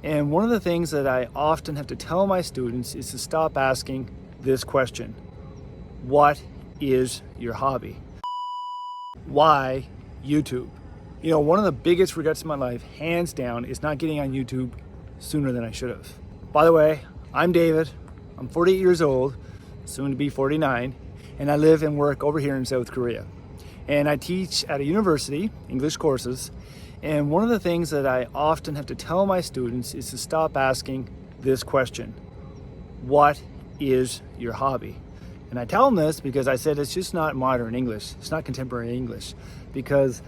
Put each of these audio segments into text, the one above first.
And one of the things that I often have to tell my students is to stop asking this question: what is your hobby? Why YouTube? You know, one of the biggest regrets in my life, hands down, is not getting on YouTube sooner than I should have. By the way, I'm David. I'm 48 years old, soon to be 49, and I live and work over here in South Korea. And I teach at a university, English courses, and one of the things that I often have to tell my students is to stop asking this question: what is your hobby? And I tell them this because I said it's just not modern English, it's not contemporary English, because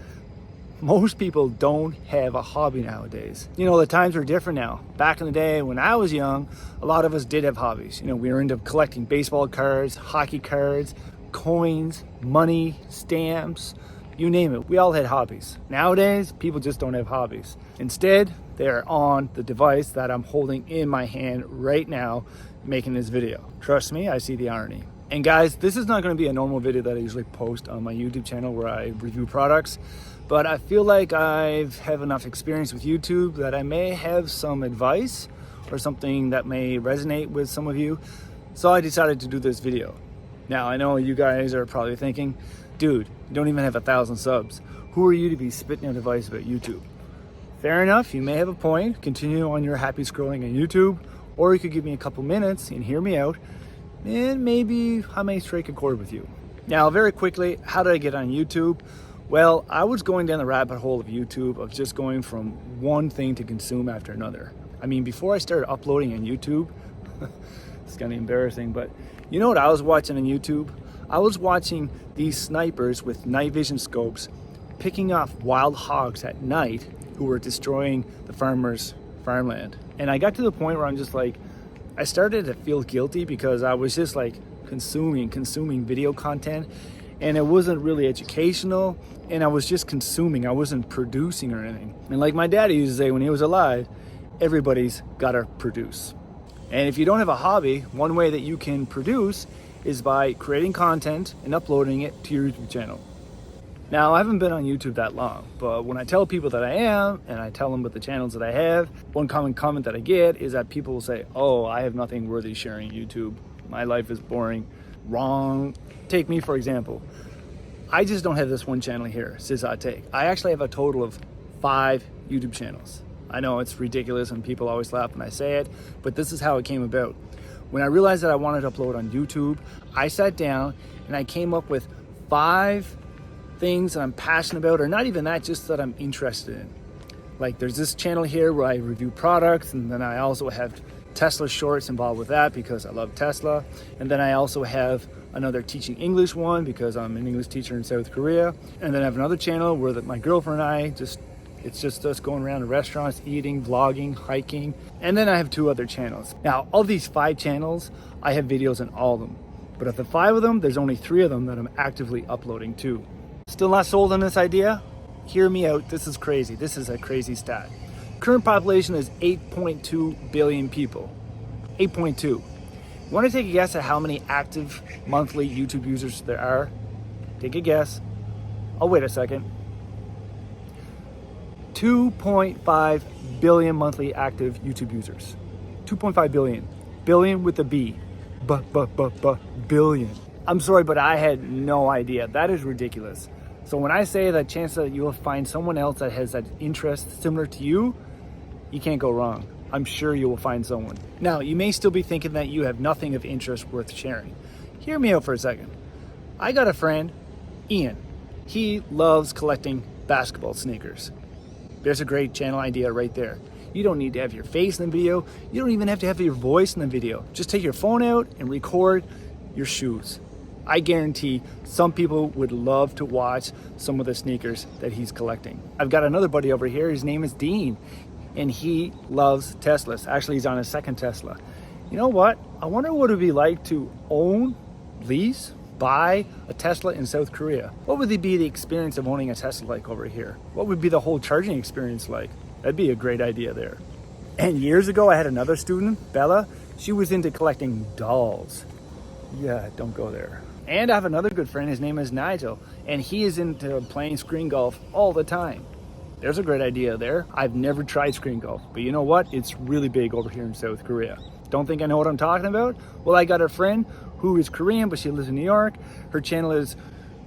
most people don't have a hobby nowadays. You know, the times are different now. Back in the day when I was young, a lot of us did have hobbies. You know, we were into collecting baseball cards, hockey cards, coins, money, stamps, you name it. We all had hobbies. Nowadays, people just don't have hobbies. Instead, they're on the device that I'm holding in my hand right now, making this video. Trust me, I see the irony. And guys, this is not going to be a normal video that I usually post on my YouTube channel where I review products, but I feel like I have enough experience with YouTube that I may have some advice or something that may resonate with some of you. So I decided to do this video. Now, I know you guys are probably thinking, dude, you don't even have 1,000 subs. Who are you to be spitting out advice about YouTube? Fair enough, you may have a point. Continue on your happy scrolling on YouTube, or you could give me a couple minutes and hear me out, and maybe I may strike a chord with you. Now, very quickly, how did I get on YouTube? Well, I was going down the rabbit hole of YouTube of just going from one thing to consume after another. I mean, before I started uploading on YouTube, it's kind of embarrassing, but you know what I was watching on YouTube? I was watching these snipers with night vision scopes picking off wild hogs at night who were destroying the farmers' farmland. And I got to the point where I'm just like, I started to feel guilty because I was just like consuming video content, and it wasn't really educational, and I was just consuming. I wasn't producing or anything. And like my daddy used to say when he was alive, everybody's gotta produce. And if you don't have a hobby, one way that you can produce is by creating content and uploading it to your YouTube channel. Now, I haven't been on YouTube that long, but when I tell people that I am, and I tell them about the channels that I have, one common comment that I get is that people will say, oh, I have nothing worthy sharing on YouTube. My life is boring. Wrong. Take me, for example. I just don't have this one channel here, Take. I actually have a total of 5 YouTube channels. I know it's ridiculous and people always laugh when I say it, but this is how it came about. When I realized that I wanted to upload on YouTube, I sat down and I came up with 5 things that I'm passionate about, or not even that, just that I'm interested in. Like there's this channel here where I review products, and then I also have Tesla shorts involved with that because I love Tesla. And then I also have another teaching English one because I'm an English teacher in South Korea. And then I have another channel where my girlfriend and I it's just us going around to restaurants, eating, vlogging, hiking. And then I have 2 other channels. Now, of these 5 channels, I have videos in all of them. But of the 5 of them, there's only 3 of them that I'm actively uploading to. Still not sold on this idea? Hear me out, this is crazy. This is a crazy stat. Current population is 8.2 billion people. 8.2. You want to take a guess at how many active monthly YouTube users there are? Take a guess. Oh, wait a second. 2.5 billion monthly active YouTube users. 2.5 billion. Billion with a B. Billion. I'm sorry, but I had no idea. That is ridiculous. So when I say that chance that you will find someone else that has that interest similar to you, you can't go wrong. I'm sure you will find someone. Now, you may still be thinking that you have nothing of interest worth sharing. Hear me out for a second. I got a friend, Ian. He loves collecting basketball sneakers. There's a great channel idea right there. You don't need to have your face in the video. You don't even have to have your voice in the video. Just take your phone out and record your shoes. I guarantee some people would love to watch some of the sneakers that he's collecting. I've got another buddy over here. His name is Dean, and he loves Teslas. Actually, he's on his 2nd Tesla. You know what? I wonder what it would be like to own, lease, buy a Tesla in South Korea. What would be the experience of owning a Tesla like over here? What would be the whole charging experience like? That'd be a great idea there. And years ago, I had another student, Bella. She was into collecting dolls. Yeah, don't go there. And I have another good friend, his name is Nigel, and he is into playing screen golf all the time. there's a great idea there. I've never tried screen golf, but you know what? It's really big over here in South Korea. Don't think I know what I'm talking about? Well, I got a friend who is Korean, but she lives in New York. Her channel is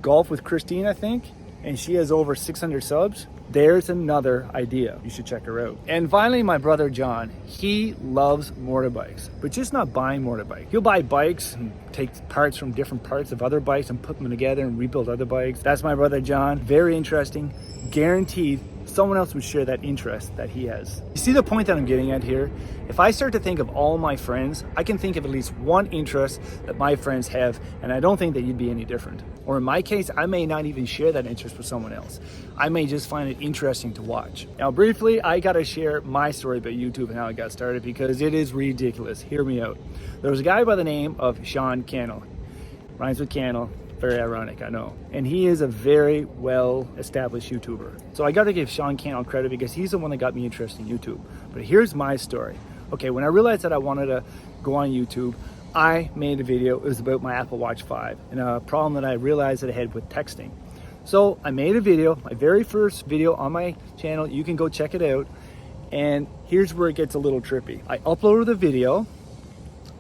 Golf with Christine, I think, and she has over 600 subs. There's another idea. You should check her out. And finally, my brother John. He loves motorbikes, but just not buying motorbikes. He'll buy bikes and take parts from different parts of other bikes and put them together and rebuild other bikes. That's my brother John. Very interesting. Guaranteed someone else would share that interest that he has. You see the point that I'm getting at here? If I start to think of all my friends, I can think of at least one interest that my friends have, and I don't think that you'd be any different. Or in my case, I may not even share that interest with someone else. I may just find it interesting to watch. Now, briefly, I gotta share my story about YouTube and how it got started because it is ridiculous. Hear me out. There was a guy by the name of Sean Cannell. Rhymes with Cannell. Very ironic, I know. And he is a very well-established YouTuber. So I got to give Sean Cannell credit because he's the one that got me interested in YouTube. But here's my story. Okay, when I realized that I wanted to go on YouTube, I made a video. It was about my Apple Watch 5 and a problem that I realized that I had with texting. So I made a video, my very first video on my channel. You can go check it out. And here's where it gets a little trippy. I uploaded the video,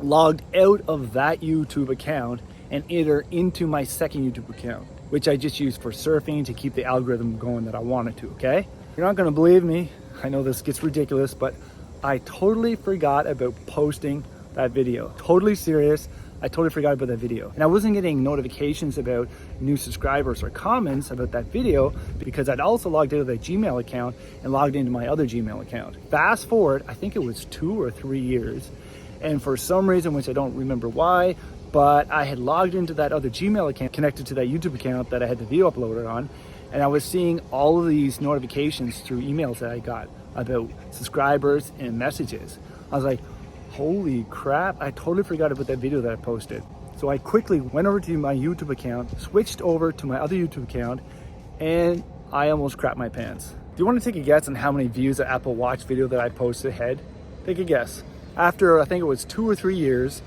logged out of that YouTube account, and enter into my second YouTube account, which I just use for surfing to keep the algorithm going that I wanted to, okay? You're not gonna believe me. I know this gets ridiculous, but I totally forgot about posting that video. Totally serious. I totally forgot about that video. And I wasn't getting notifications about new subscribers or comments about that video because I'd also logged out of that Gmail account and logged into my other Gmail account. Fast forward, I think it was 2 or 3 years. And for some reason, which I don't remember why, but I had logged into that other Gmail account connected to that YouTube account that I had the video uploaded on, and I was seeing all of these notifications through emails that I got about subscribers and messages. I was like, holy crap, I totally forgot about that video that I posted. So I quickly went over to my YouTube account, switched over to my other YouTube account, and I almost crapped my pants. Do you want to take a guess on how many views the Apple Watch video that I posted had? Take a guess. After, I think it was 2 or 3 years,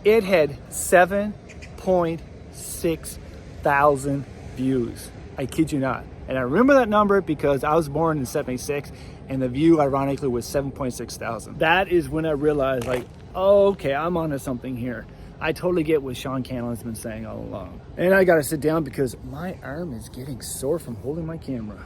it had 7.6 thousand views. I kid you not. And I remember that number because I was born in 76 and the view ironically was 7.6 thousand. That is when I realized like, oh, okay, I'm onto something here. I totally get what Sean Cannell has been saying all along. And I gotta sit down because my arm is getting sore from holding my camera.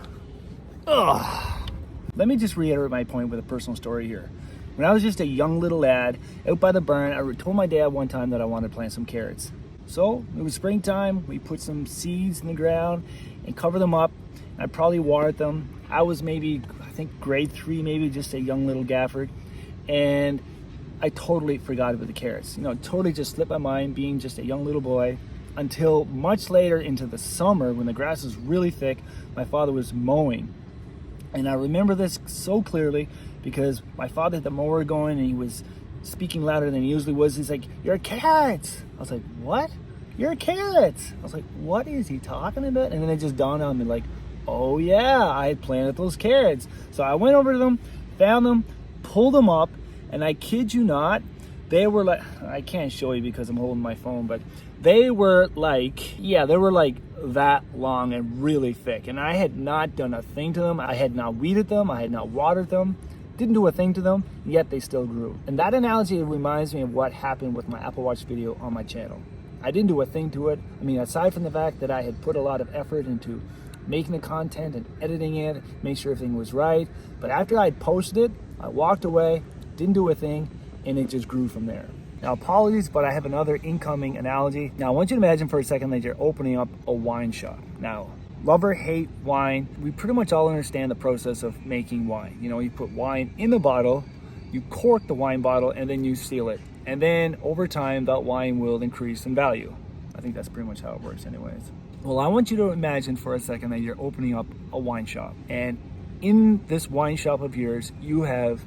Ugh. Let me just reiterate my point with a personal story here. When I was just a young little lad out by the barn, I told my dad one time that I wanted to plant some carrots. So it was springtime, we put some seeds in the ground and covered them up. I probably watered them. I was maybe, I think grade 3, maybe just a young little Gafford. And I totally forgot about the carrots. You know, totally just slipped my mind being just a young little boy until much later into the summer when the grass was really thick, my father was mowing. And I remember this so clearly because my father had the mower going and he was speaking louder than he usually was. He's like, "You're carrots." I was like, "What? You're carrots." I was like, "What is he talking about?" And then it just dawned on me like, oh yeah, I had planted those carrots. So I went over to them, found them, pulled them up, and I kid you not, they were like, I can't show you because I'm holding my phone, but they were like, yeah, they were like that long and really thick. And I had not done a thing to them. I had not weeded them. I had not watered them. Didn't do a thing to them, yet they still grew. And that analogy reminds me of what happened with my Apple Watch video on my channel. I didn't do a thing to it. I mean, aside from the fact that I had put a lot of effort into making the content and editing it, make sure everything was right. But after I posted it, I walked away, didn't do a thing, and it just grew from there. Now, apologies, but I have another incoming analogy. Now, I want you to imagine for a second that you're opening up a wine shop. Now, love or hate wine, we pretty much all understand the process of making wine. You know, you put wine in the bottle, you cork the wine bottle, and then you seal it. And then over time, that wine will increase in value. I think that's pretty much how it works anyways. Well, I want you to imagine for a second that you're opening up a wine shop. And in this wine shop of yours, you have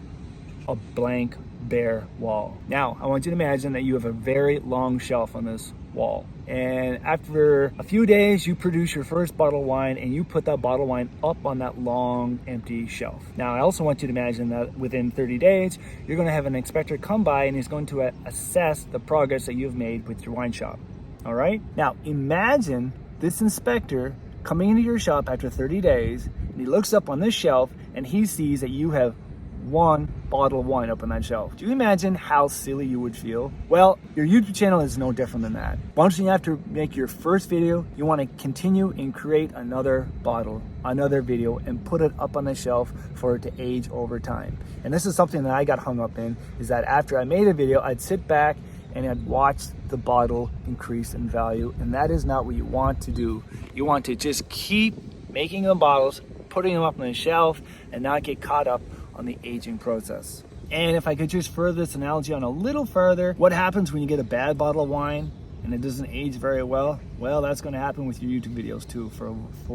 a blank, bare wall. Now, I want you to imagine that you have a very long shelf on this wall. And after a few days, you produce your first bottle of wine and you put that bottle of wine up on that long, empty shelf. Now, I also want you to imagine that within 30 days, you're going to have an inspector come by and he's going to assess the progress that you've made with your wine shop. All right? Now, imagine this inspector coming into your shop after 30 days and he looks up on this shelf and he sees that you have one bottle of wine up on that shelf. Do you imagine how silly you would feel? Well, your YouTube channel is no different than that. Once you have to make your first video, you want to continue and create another bottle, another video, and put it up on the shelf for it to age over time. And this is something that I got hung up in, is that after I made a video, I'd sit back and I'd watch the bottle increase in value, and that is not what you want to do. You want to just keep making the bottles, putting them up on the shelf, and not get caught up on the aging process. And if I could just further this analogy on a little further, what happens when you get a bad bottle of wine and it doesn't age very well? Well, that's going to happen with your YouTube videos too, for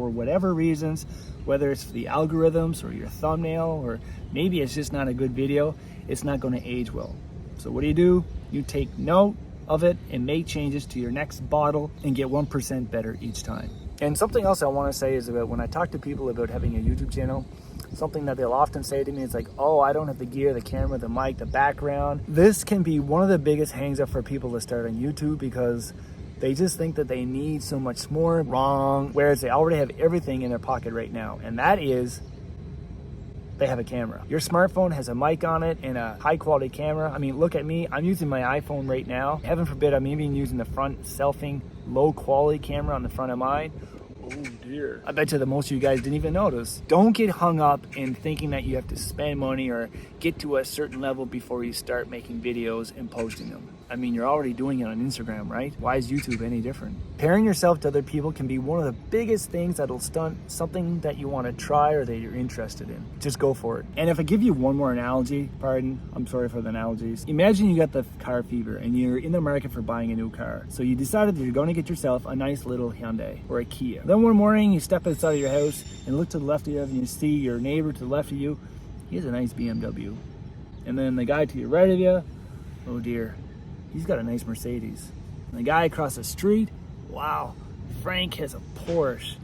whatever reasons, whether it's the algorithms or your thumbnail, or maybe it's just not a good video, it's not going to age well. So what do? You take note of it and make changes to your next bottle and get 1% better each time. And something else I want to say is about when I talk to people about having a YouTube channel, something that they'll often say to me is like, oh, I don't have the gear, the camera, the mic, the background. This can be one of the biggest hangs up for people to start on YouTube, because they just think that they need so much more. Wrong. Whereas they already have everything in their pocket right now. And that is, they have a camera. Your smartphone has a mic on it and a high quality camera. I mean, look at me. I'm using my iPhone right now. Heaven forbid I'm even using the front selfing low quality camera on the front of mine. Oh dear. I bet you that most of you guys didn't even notice. Don't get hung up in thinking that you have to spend money or get to a certain level before you start making videos and posting them. I mean, you're already doing it on Instagram, right? Why is YouTube any different? Comparing yourself to other people can be one of the biggest things that'll stunt something that you want to try or that you're interested in. Just go for it. And if I give you one more analogy, pardon, I'm sorry for the analogies. Imagine you got the car fever and you're in the market for buying a new car. So you decided that you're going to get yourself a nice little Hyundai or a Kia. Then one morning you step outside of your house and look to the left of you and you see your neighbor to the left of you. He has a nice BMW. And then the guy to your right of you, oh dear, he's got a nice Mercedes. And the guy across the street, wow, Frank has a Porsche.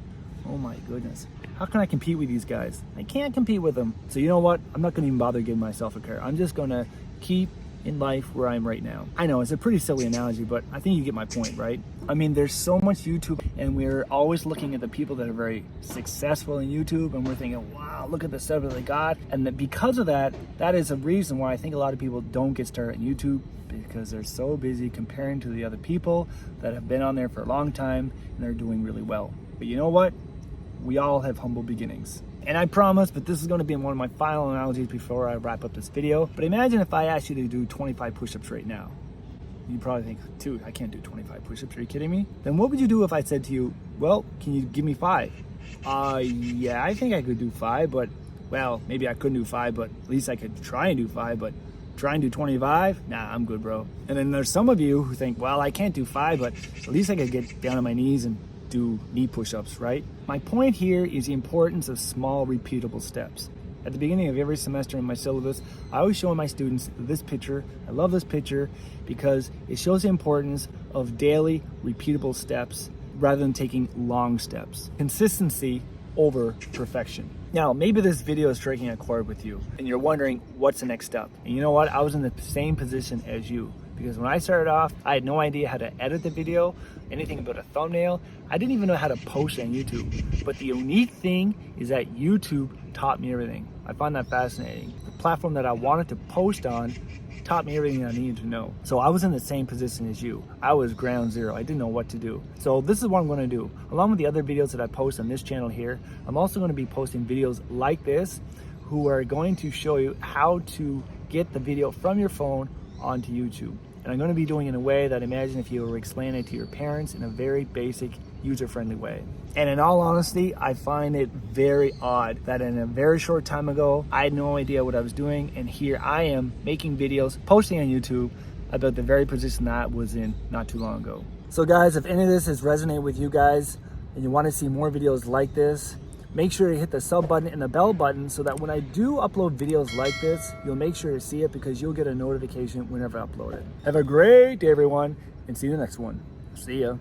Oh my goodness. How can I compete with these guys? I can't compete with them. So you know what? I'm not gonna even bother giving myself a car. I'm just gonna keep in life where I'm right now. I know it's a pretty silly analogy, but I think you get my point, right? I mean, there's so much YouTube and we're always looking at the people that are very successful in YouTube and we're thinking, wow, look at the stuff that they got. And that because of that, that is a reason why I think a lot of people don't get started on YouTube, because they're so busy comparing to the other people that have been on there for a long time and they're doing really well. But you know what? We all have humble beginnings. And I promise, but this is going to be one of my final analogies before I wrap up this video. But imagine if I asked you to do 25 push-ups right now. You'd probably think, dude, I can't do 25 push-ups. Are you kidding me? Then what would you do if I said to you, well, can you give me 5? Yeah, I think I could do 5, but, well, maybe I couldn't do 5, but at least I could try and do 5, but try and do 25? Nah, I'm good, bro. And then there's some of you who think, well, I can't do 5, but at least I could get down on my knees and do knee push-ups, right? My point here is the importance of small, repeatable steps. At the beginning of every semester in my syllabus, I always show my students this picture. I love this picture because it shows the importance of daily, repeatable steps rather than taking long steps. Consistency over perfection. Now, maybe this video is striking a chord with you and you're wondering what's the next step. And you know what? I was in the same position as you. Because when I started off, I had no idea how to edit the video, anything about a thumbnail. I didn't even know how to post on YouTube. But the unique thing is that YouTube taught me everything. I find that fascinating. The platform that I wanted to post on taught me everything I needed to know. So I was in the same position as you. I was ground zero. I didn't know what to do. So this is what I'm going to do. Along with the other videos that I post on this channel here, I'm also going to be posting videos like this who are going to show you how to get the video from your phone onto YouTube. And I'm going to be doing it in a way that imagine if you were explaining it to your parents in a very basic, user-friendly way. And in all honesty, I find it very odd that in a very short time ago, I had no idea what I was doing. And here I am making videos, posting on YouTube about the very position that I was in not too long ago. So guys, if any of this has resonated with you guys and you want to see more videos like this, make sure to hit the sub button and the bell button so that when I do upload videos like this, you'll make sure to see it because you'll get a notification whenever I upload it. Have a great day, everyone, and see you in the next one. See ya.